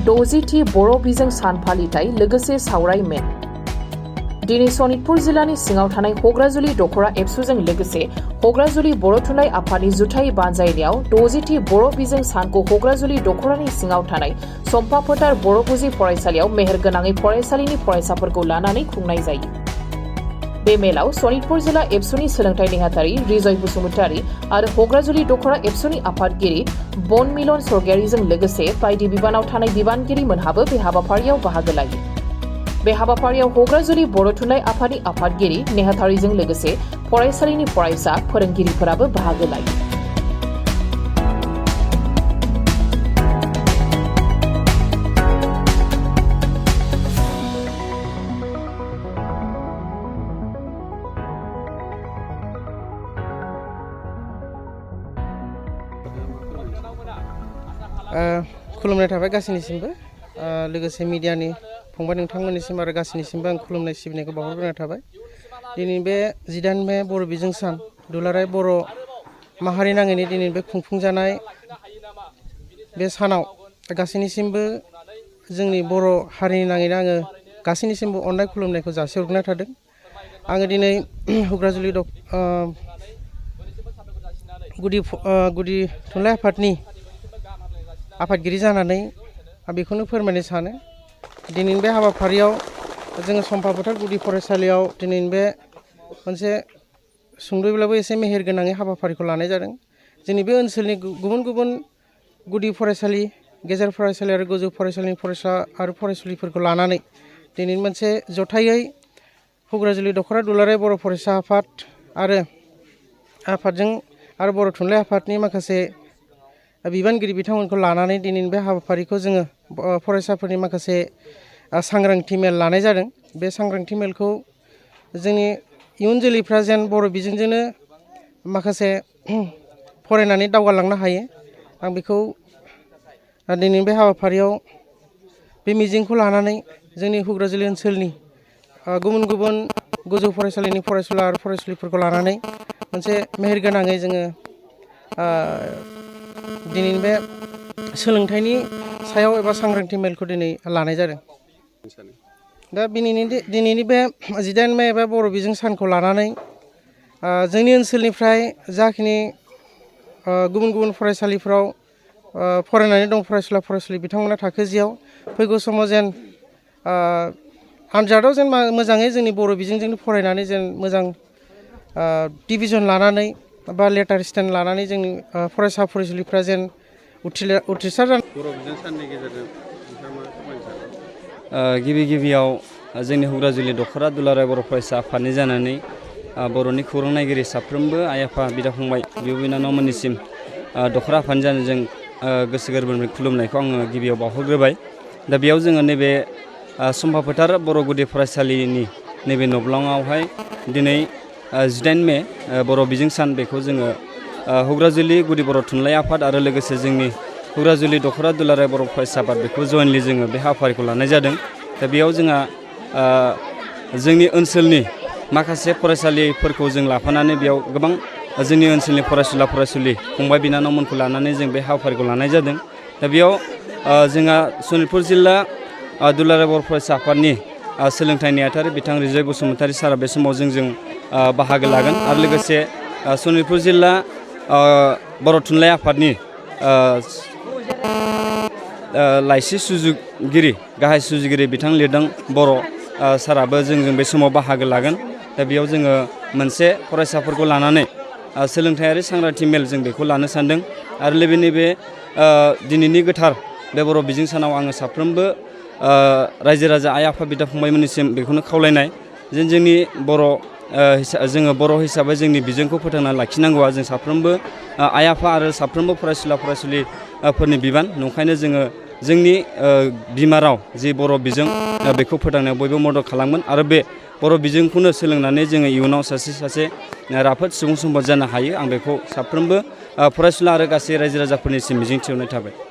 60थि बर' बिजों सान फालिथाय लोगोसे सावराय मेल। दिनै सनितपुर जिल्लानि सिङाव थानाय हग्राजुलि दखरा एबसुजों लोगोसे हग्राजुलि बर' थुनलाइ आफादनि जुथाइ बानजायनायाव 60थि बर' बिजों सानखौ हग्राजुलि दखरानि सिङाव थानाय सम्पा फोथार बर' गुदि फरायसालियाव मेहेरगोनाङै फरायसालिनि फरायसाफोरखौ लानानै खुंनाय जायो। बे मेलाव सनितपुर जिल्ला एबसुनि सोलोंथाइ नेहाथारि रिजय बसुमतारी आरो हग्राजुलि दखरा एबसुनि आफादगिरि बन मिलन सरगियारिजों लोगोसे बायदि बिबानाव थानाय बिबानगिरि मोनहाबो बे हाबाफारियाव बाहागो लायो। बे हाबाफारियाव हग्राजुलि बर' थुनलाइ आफादनि आफादगिरि नेहाथारिजों लोगोसे फरायसालिनि फरायसा फोरोंगिरिफोराबो बाहागो लायो। खुलुमनाय थाबाय गासैनिसिमबो लोगोसे मिडियानि फंबाय नोंथांमोननिसिम आरो गासैनिसिमबो आं खुलुमनाय सिबिनायखौ बावहरग्रोनाय थाबाय। दिनै बे 18 मे बर' बिजों सान दुलाराय बर' माहारि नाङैनो दिनै बे खुंफुंजानाय बे सानाव गासैनिसिमबो जोंनि बर' हारिनि नाङैनो आङो गासैनिसिमबो अननाय खुलुमनायखौ जासिहरग्रोनाय थादों। आङो दिनै हग्राजुलि गुदि थुनलाइ आफादनि आफादगिरि जानानै बेखौनो फोरमायनो सानो दिनैनि बे हाबाफारियाव जोङो सम्पा फोथार गुदि फरायसालियाव दिनैनि बे मोनसे सुंद'यैब्लाबो एसे मेहेरगोनाङै हाबाफारिखौ लानाय जादों। जोंनि बे ओनसोलनि गुबुन गुबुन गुदि फरायसालि, गेजेर फरायसालि आरो गोजौ फरायसालिनि फरायसा आरो फरायसुलिफोरखौ लानानै दिनैनि मोनसे जथायै हग्राजुलि दखरा दुलाराय बर' फरायसा आफाद आफादजों आरो बर' थुनलाइ आफादनि माखासे बिबानगिरि बिथांमोनखौ लानानै दिनैनि बे हाबाफारिखौ जोङो फरायसाफोरनि माखासे सांग्रांथि मेल लानाय जादों। बे सांग्रांथि मेलखौ जोंनि इयुन जोलैफ्रा जेन बर' बिजोंजोंनो माखासे फरायनानै दावगालांनो हायो। आं बेखौ दिनैनि बे हाबाफारियाव बे मिजिंखौ लानानै जोंनि हग्राजुलि ओनसोलनि गुबुन गुबुन गोजौ फरायसालिनि फरायसुला आरो फरायसुलिफोरखौ लानानै मोनसे मेहेरगोनाङै जोङो दिनैनि बे सोलोंथाइनि सायाव एबा सांग्रांथि मेलखौ दिनै लानाय जादों। दा दिनैनि बे 18 मे एबा बर' बिजों सानखौ लानानै जोंनि ओनसोलनिफ्राय जाखिनि गुबुन गुबुन फरायसालिफ्राव फरायनानै दं फरायसुला फरायसुलि बिथांमोना थाखो जियाव फैगौ समाव जेन आनजादाव जेन मोजाङै जोंनि बर' बिजोंजोंनो फरायनानै जेन मोजां डिभिजन लानानै बा लेटार स्टेन्ड लानानै जोंनि फरायसा फरायसुलिफ्रा जेन उथ्रिसार जानो। बर' बिजों साननि गेजेरजों नोंथाङा मा फोरमायनो सानो? गिबियाव जोंनि हग्राजुलि दखरा दुलाराय बर' फरायसा आफादनि जानानै बर'नि खौरां नायगिरि साफ्रोमबो आइ आफा बिदा फंबाय बिब' बिनानावमोननिसिम दखरा आफादनि जानायजों गोसो गोरबोनिफ्राय खुलुमनायखौ आङो गिबियाव बावहरग्रोबाय। दा बेयाव जोङो नैबे सम्पा फोथार बर' गुदि फरायसालिनि नैबे नब्लङावहाय दिनै 18 मे बर' बिजों सान बेखौ जोङो हग्राजुलि गुदि बर' थुनलाइ आफाद आरो लोगोसे जोंनि हग्राजुलि दखरा दुलाराय बर' फरायसा आफाद बेखौ जयेनलि जोङो बे हाबाफारिखौ लानाय जादों। दा बेयाव जोंहा जोंनि ओनसोलनि माखासे फरायसालिफोरखौ जों लाफानानै बेयाव गोबां जोंनि ओनसोलनि फरायसुला फरायसुलि फंबाय बिनानावमोनखौ लानानै जों बे हाबाफारिखौ लानाय जादों। दा बेयाव जोंहा सनितपुर जिल्ला दुलाराय बर' फरायसा आफादनि सोलोंथाइ नेहाथारि बिथां रिजय बसुमतारी सारा बे समाव जोंजों बाहागो लागोन आरो लोगोसे सनितपुर जिल्ला बर' थुनलाइ आफादनि लाइसि सुजुगिरि गाहाय सुजुगिरि बिथां लिरदों बर' साराबो जोंजों बे समाव बाहागो लागोन। दा बेयाव जोङो मोनसे फरायसाफोरखौ लानानै सोलोंथायारि सांग्रांथि मेल जों बेखौ लानो सानदों आरो नैबे दिनैनि गोथार बे बर' बिजों सानाव आङो साफ्रोमबो रायजो राजा आइ आफा बिदा फंबायमोननिसिम बेखौनो खावलायनाय जेन जोंनि जोङो बर' हिसाबै जोंनि बिजोंखौ फोथांना लाखिनांगौआ जों साफ्रोमबो आइ आफा आरो साफ्रोमबो फरायसुला फरायसुलिफोरनि बिबान। नंखायनो जोङो जोंनि बिमा राव जि बर' बिजों बेखौ फोथांनायाव बयबो मदद खालामगोन आरो बे बर' बिजोंखौनो सोलोंनानै जोङो इयुनाव सासे राफोद सुबुं सम्पद जानो हायो। आं बेखौ साफ्रोमबो फरायसुला आरो गासै रायजो राजाफोरनिसिम मिजिंथिहरनाय थाबाय।